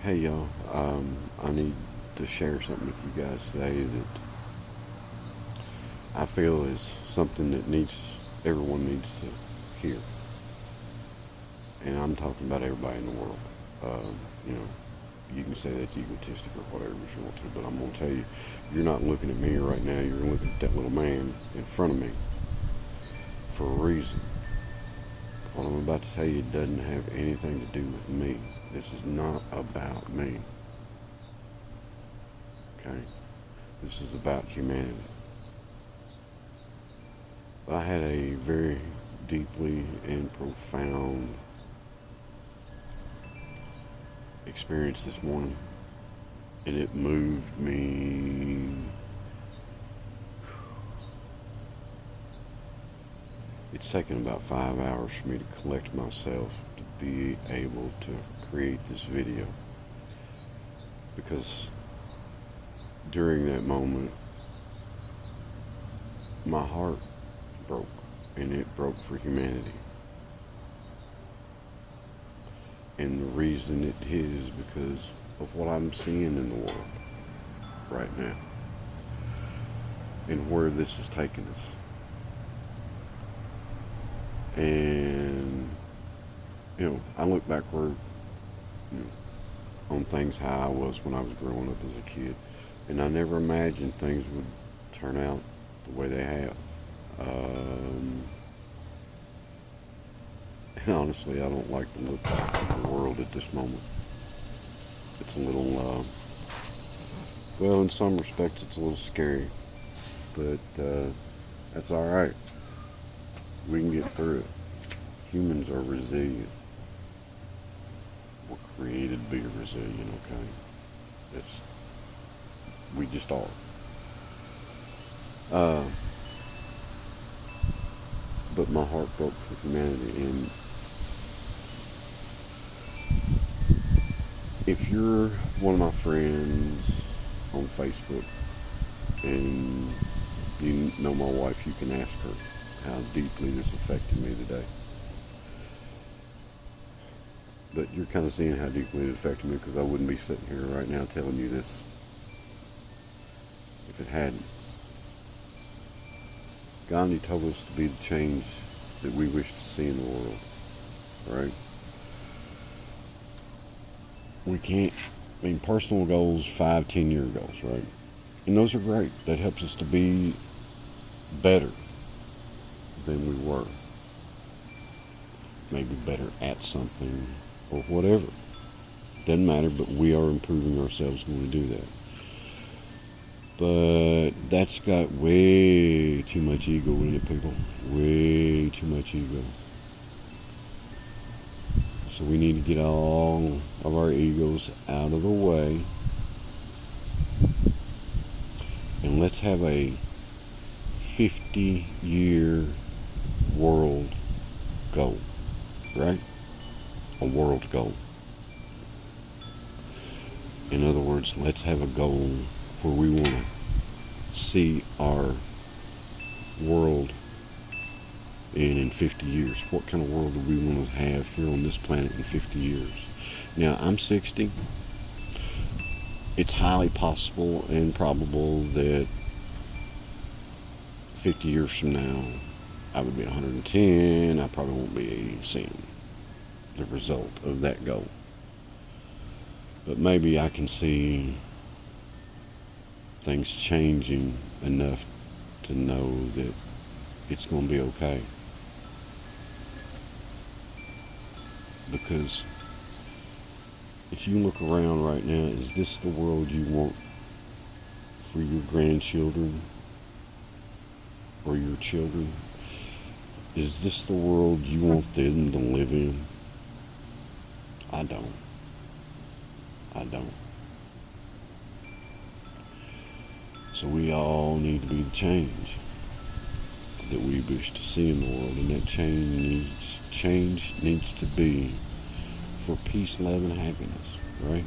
Hey y'all, I need to share something with you guys today that I feel is something that everyone needs to hear. And I'm talking about everybody in the world. You know, you can say that's egotistic or whatever if you want to, but I'm going to tell you, you're not looking at me right now, you're looking at that little man in front of me for a reason. What I'm about to tell you doesn't have anything to do with me. This is not about me. Okay? This is about humanity. I had a very deeply and profound experience this morning, and it moved me. It's taken about 5 hours for me to collect myself to be able to create this video, because during that moment my heart broke, and it broke for humanity. And the reason it did is because of what I'm seeing in the world right now and where this is taking us. And, I look backward, on things how I was when I was growing up as a kid, and I never imagined things would turn out the way they have. And honestly, I don't like the look of the world at this moment. It's a little, well, in some respects, it's a little scary, but that's all right. We can get through it. Humans are resilient. We're created to be resilient, okay? We just are. But my heart broke for humanity, and if you're one of my friends on Facebook and you know my wife, you can ask her how deeply this affected me today. But you're kind of seeing how deeply it affected me, because I wouldn't be sitting here right now telling you this if it hadn't. Gandhi told us to be the change that we wish to see in the world, right? We can't, personal goals, 5-10 year goals, right? And those are great. That helps us to be better than we were. Maybe better at something or whatever. Doesn't matter, but we are improving ourselves when we do that. But that's got way too much ego in it, people. Way too much ego. So we need to get all of our egos out of the way. And let's have a 50-year world goal, right? A world goal. In other words, let's have a goal where we want to see our world in 50 years. What kind of world do we want to have here on this planet in 50 years? Now, I'm 60. It's highly possible and probable that 50 years from now, I would be 110. I probably won't be seeing the result of that goal. But maybe I can see things changing enough to know that it's going to be okay. Because if you look around right now, is this the world you want for your grandchildren or your children? Is this the world you want them to live in? I don't. So we all need to be the change that we wish to see in the world, and that change needs to be for peace, love, and happiness, right?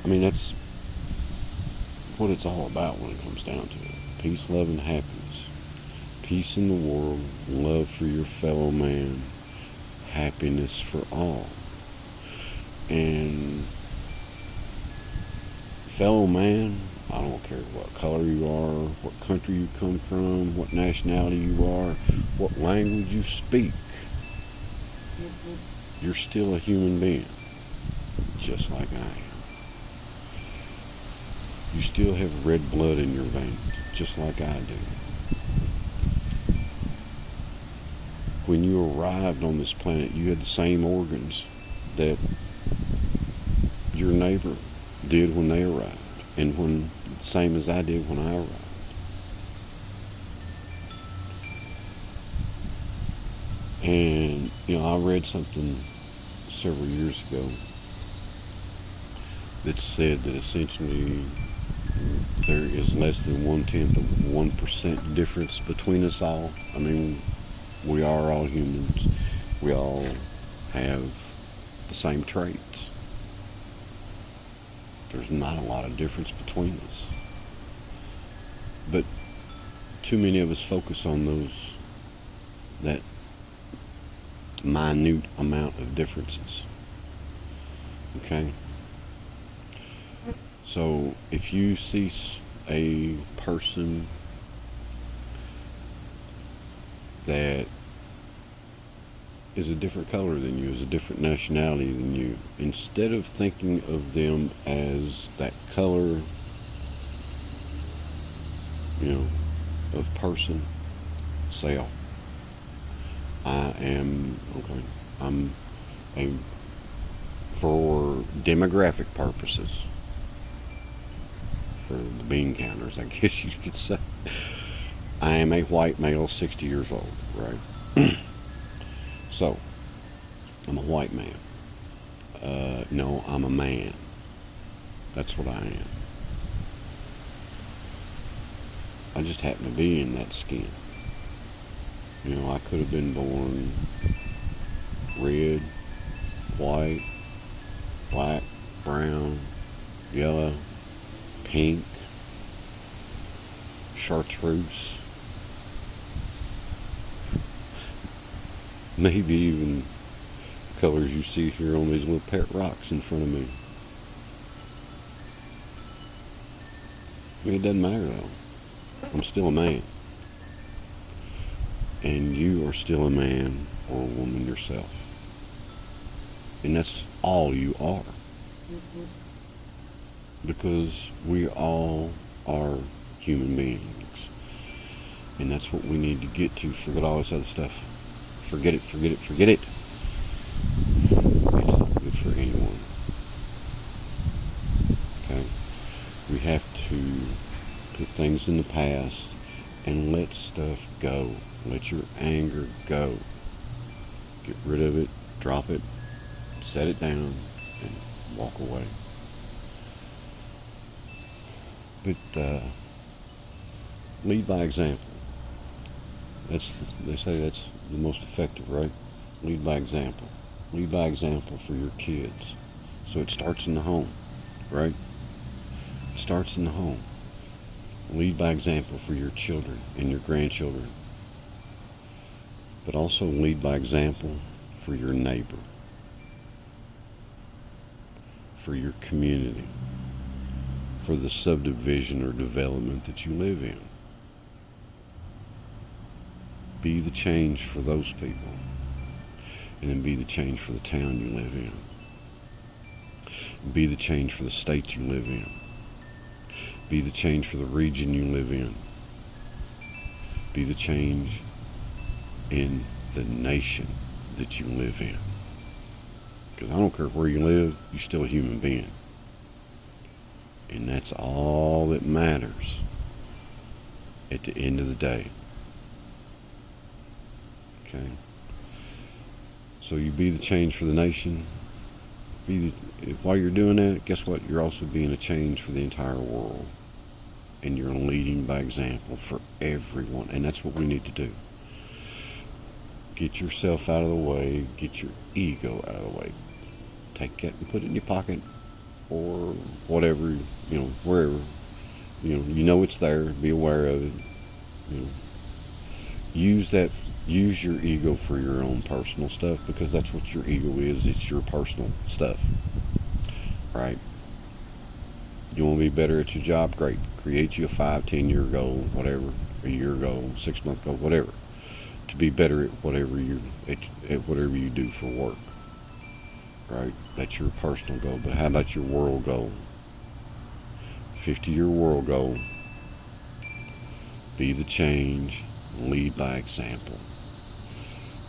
That's what it's all about when it comes down to it. Peace, love, and happiness. Peace in the world, love for your fellow man, happiness for all. And fellow man, I don't care what color you are, what country you come from, what nationality you are, what language you speak, you're still a human being, just like I am. You still have red blood in your veins, just like I do. When you arrived on this planet, you had the same organs that your neighbor did when they arrived, and same as I did when I arrived. And I read something several years ago that said that essentially there is less than 1/10 of 1% difference between us all. I mean, we are all humans. We all have the same traits. There's not a lot of difference between us. But too many of us focus on that minute amount of differences. Okay? So if you see a person that is a different color than you, is a different nationality than you, instead of thinking of them as that color, of person, say, oh, I'm for demographic purposes, for the bean counters, I guess you could say, I am a white male, 60 years old, right? So, I'm a white man. No, I'm a man. That's what I am. I just happen to be in that skin. I could have been born red, white, black, brown, yellow, pink, chartreuse, maybe even colors you see here on these little pet rocks in front of me. It doesn't matter though. I'm still a man. And you are still a man or a woman yourself. And that's all you are. Because we all are human beings. And that's what we need to get to. Forget all this other stuff. Forget it, forget it, forget it. It's not good for anyone. Okay? We have to put things in the past and let stuff go. Let your anger go. Get rid of it, drop it, set it down, and walk away. But lead by example. They say that's the most effective, right? Lead by example. Lead by example for your kids. So it starts in the home, right? It starts in the home. Lead by example for your children and your grandchildren. But also lead by example for your neighbor, for your community, for the subdivision or development that you live in. Be the change for those people, and then be the change for the town you live in. Be the change for the state you live in. Be the change for the region you live in. Be the change in the nation that you live in. Because I don't care where you live, you're still a human being. And that's all that matters at the end of the day. Okay? So you be the change for the nation. While you're doing that, guess what? You're also being a change for the entire world. And you're leading by example for everyone. And that's what we need to do. Get yourself out of the way. Get your ego out of the way. Take it and put it in your pocket. Or whatever, wherever. You know it's there. Be aware of it. Use your ego for your own personal stuff, because that's what your ego is. It's your personal stuff. right? You want to be better at your job? Great. Create you a 5, 10 year goal, whatever, a year goal, 6 month goal, whatever, to be better at at whatever you do for work, right? That's your personal goal. But how about your world goal? 50-year world goal. Be the change. Lead by example.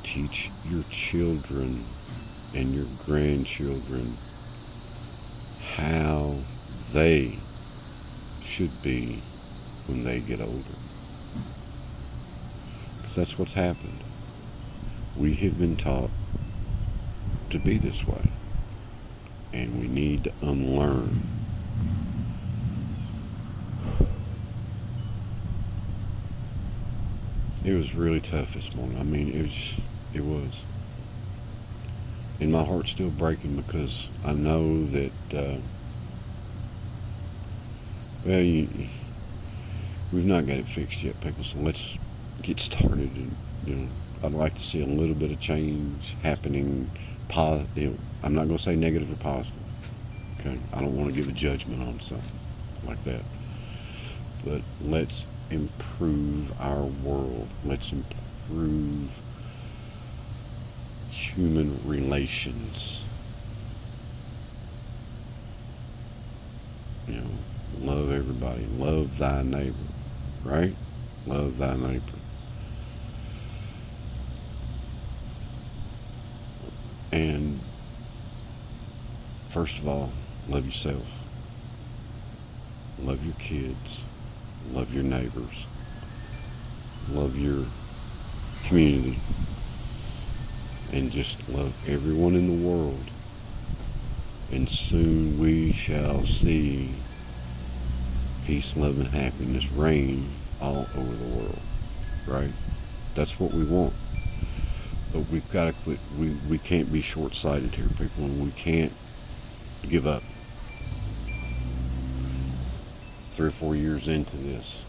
Teach your children and your grandchildren how they should be when they get older. Because that's what's happened. We have been taught to be this way. And we need to unlearn. It was really tough this morning. I mean, it was. And my heart's still breaking because I know that, we've not got it fixed yet, people. So let's get started. And, I'd like to see a little bit of change happening. I'm not going to say negative or positive. Okay, I don't want to give a judgment on something like that. But let's improve our world. Let's improve human relations. Love everybody. Love thy neighbor, right? Love thy neighbor. And first of all, love yourself. Love your kids. Love your neighbors. Love your community. And just love everyone in the world. And soon we shall see peace, love, and happiness reign all over the world. Right? That's what we want. But we've got to quit. We can't be short-sighted here, people. And we can't give up. 3 or 4 years into this.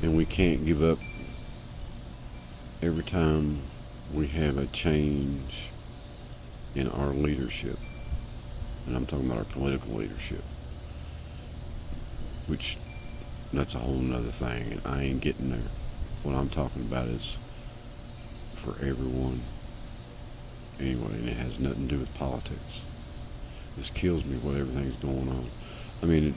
And we can't give up every time we have a change in our leadership. And I'm talking about our political leadership. Which, that's a whole nother thing, and I ain't getting there. What I'm talking about is for everyone. Anyway, and it has nothing to do with politics. This kills me what everything's going on. I mean,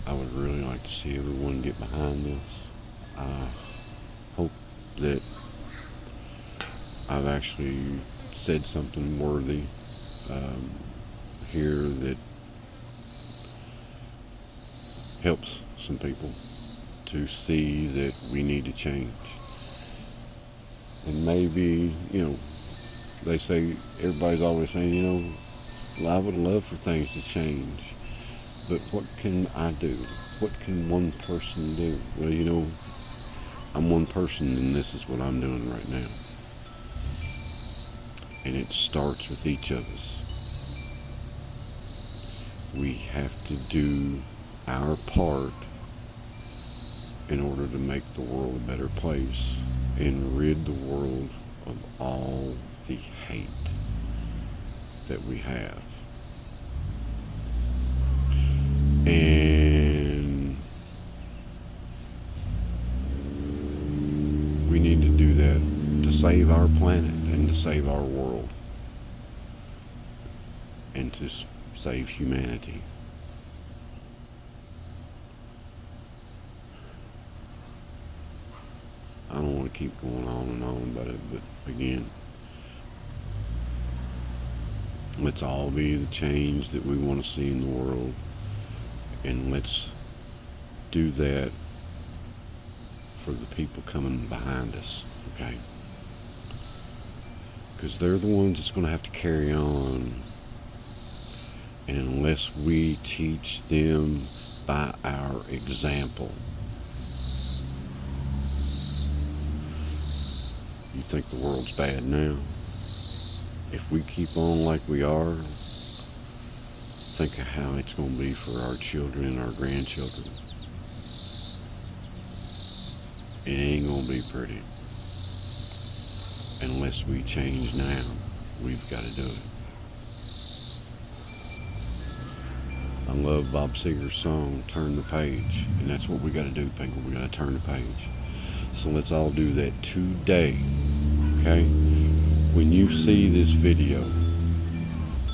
I would really like to see everyone get behind this. I hope that I've actually said something worthy here that helps some people to see that we need to change. And maybe, they say, everybody's always saying, I would love for things to change. But what can I do? What can one person do? Well, I'm one person, and this is what I'm doing right now. And it starts with each of us. We have to do our part in order to make the world a better place and rid the world of all the hate that we have. And we need to do that to save our planet and to save our world and to save humanity. I don't want to keep going on and on about it, but again, let's all be the change that we want to see in the world, and let's do that for the people coming behind us, okay? Because they're the ones that's going to have to carry on, and unless we teach them by our example. You think the world's bad now? If we keep on like we are, think of how it's going to be for our children and our grandchildren. It ain't gonna be pretty unless we change now. We've got to do it. I love Bob Seger's song, Turn the Page. And that's what we got to do, people. We got to turn the page. So let's all do that today. Okay? When you see this video,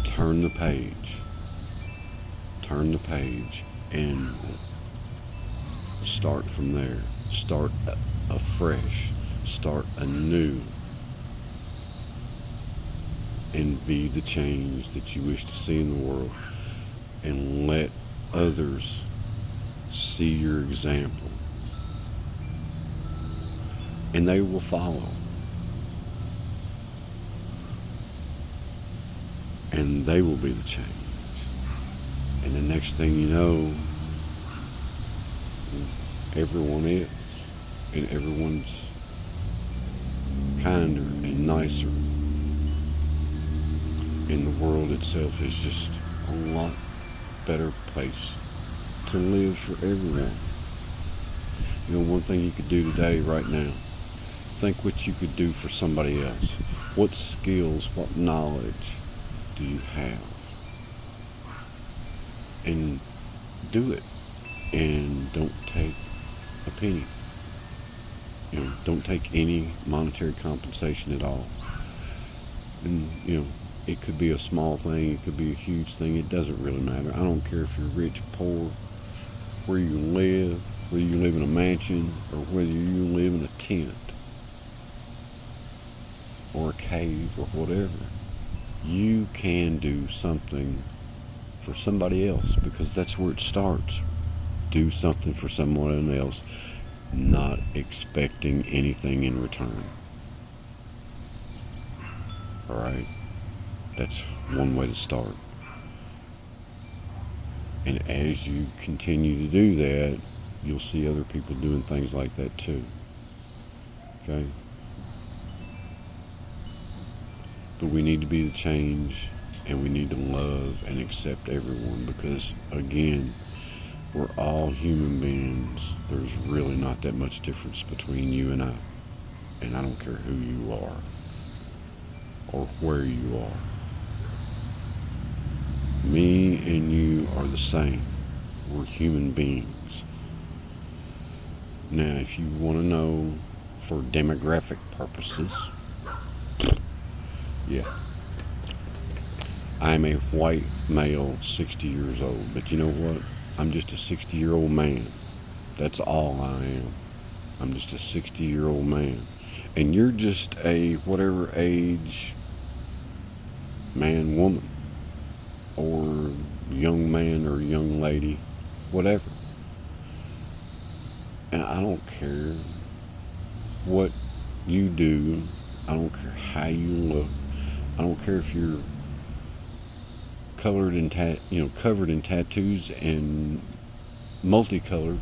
turn the page. Turn the page and start from there. Start afresh. Start anew. And be the change that you wish to see in the world. And let others see your example. And they will follow. And they will be the change. And the next thing you know, everyone is. And everyone's kinder and nicer. And the world itself is just a lot better place to live for everyone. You know, one thing you could do today, right now, think what you could do for somebody else. What skills, what knowledge do you have? And do it. And don't take a penny. You know, don't take any monetary compensation at all. And, you know, it could be a small thing, it could be a huge thing, it doesn't really matter. I don't care if you're rich, poor, where you live, whether you live in a mansion, or whether you live in a tent, or a cave, or whatever. You can do something for somebody else, because that's where it starts. Do something for someone else, not expecting anything in return. Alright? That's one way to start. And as you continue to do that, you'll see other people doing things like that too. Okay? But we need to be the change, and we need to love and accept everyone, because, again, we're all human beings. There's really not that much difference between you and I. And I don't care who you are or where you are. Me and you are the same. We're human beings. Now, if you want to know for demographic purposes, yeah, I'm a white male, 60 years old. But you know what? I'm just a 60-year-old man. That's all I am. I'm just a 60-year-old man. And you're just a whatever age man, woman, or young man or young lady, whatever. And I don't care what you do. I don't care how you look. I don't care if you're covered in tattoos and multicolored,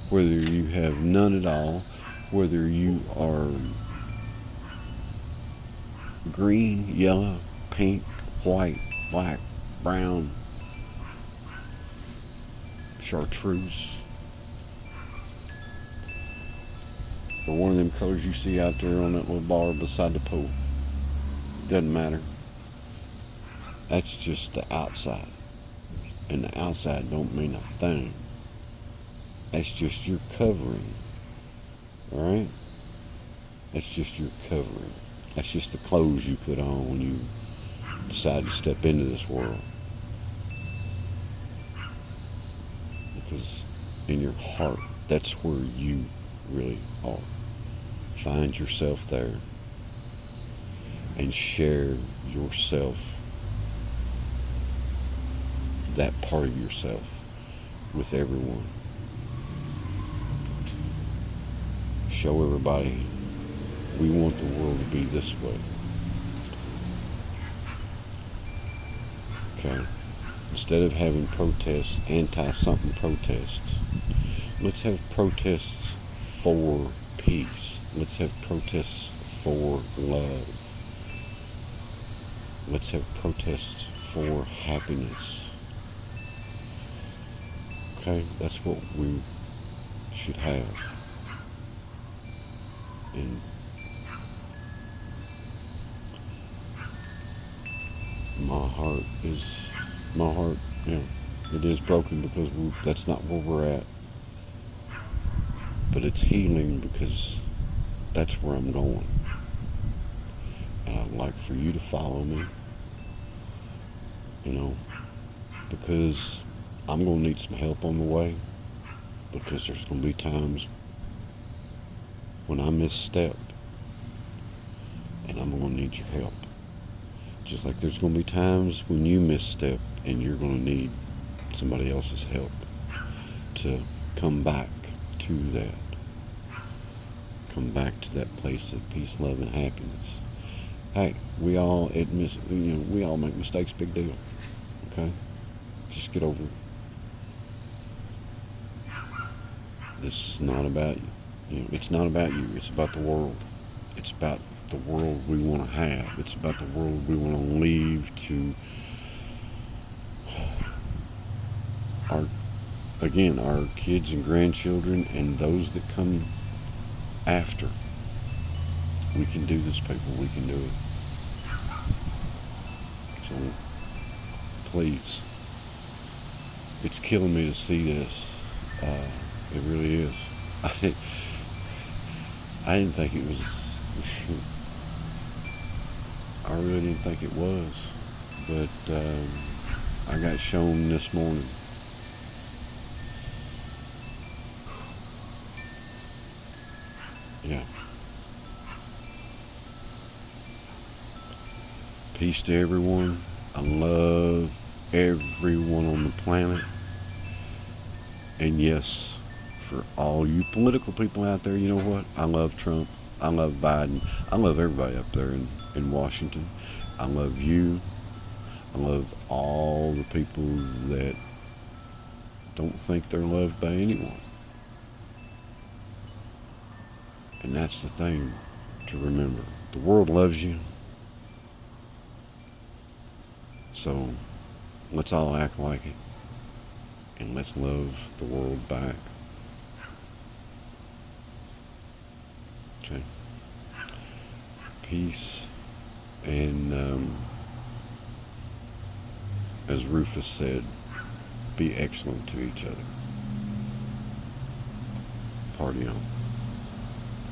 whether you have none at all, whether you are green, yellow, pink, white, black, brown, chartreuse, or one of them colors you see out there on that little bar beside the pool. Doesn't matter. That's just the outside. And the outside don't mean a thing. That's just your covering. Alright? That's just your covering. That's just the clothes you put on when you decide to step into this world. Because in your heart, that's where you really are. Find yourself there. And share yourself, that part of yourself, with everyone. Show everybody we want the world to be this way. Okay? Instead of having protests, anti-something protests, let's have protests for peace. Let's have protests for love. Let's have protests for happiness. Okay? That's what we should have. And my heart, it is broken because that's not where we're at. But it's healing because that's where I'm going. And I'd like for you to follow me, you know, because I'm going to need some help on the way, because there's going to be times when I misstep, and I'm going to need your help. Just like there's going to be times when you misstep and you're going to need somebody else's help to come back to that. Come back to that place of peace, love, and happiness. Hey, we all admit, we all make mistakes, big deal. Okay? Just get over it. This is not about you. It's not about you. It's about the world. It's about the world we want to have. It's about the world we want to leave to our kids and grandchildren and those that come after. We can do this, people. We can do it. So, please. It's killing me to see this. It really is. I didn't think it was. I really didn't think it was. But I got shown this morning. Yeah. Peace to everyone. I love everyone on the planet. And yes, for all you political people out there, you know what? I love Trump. I love Biden. I love everybody up there in Washington. I love you. I love all the people that don't think they're loved by anyone. And that's the thing to remember. The world loves you. So let's all act like it. And let's love the world back. Okay. Peace. And as Rufus said, be excellent to each other. Party on.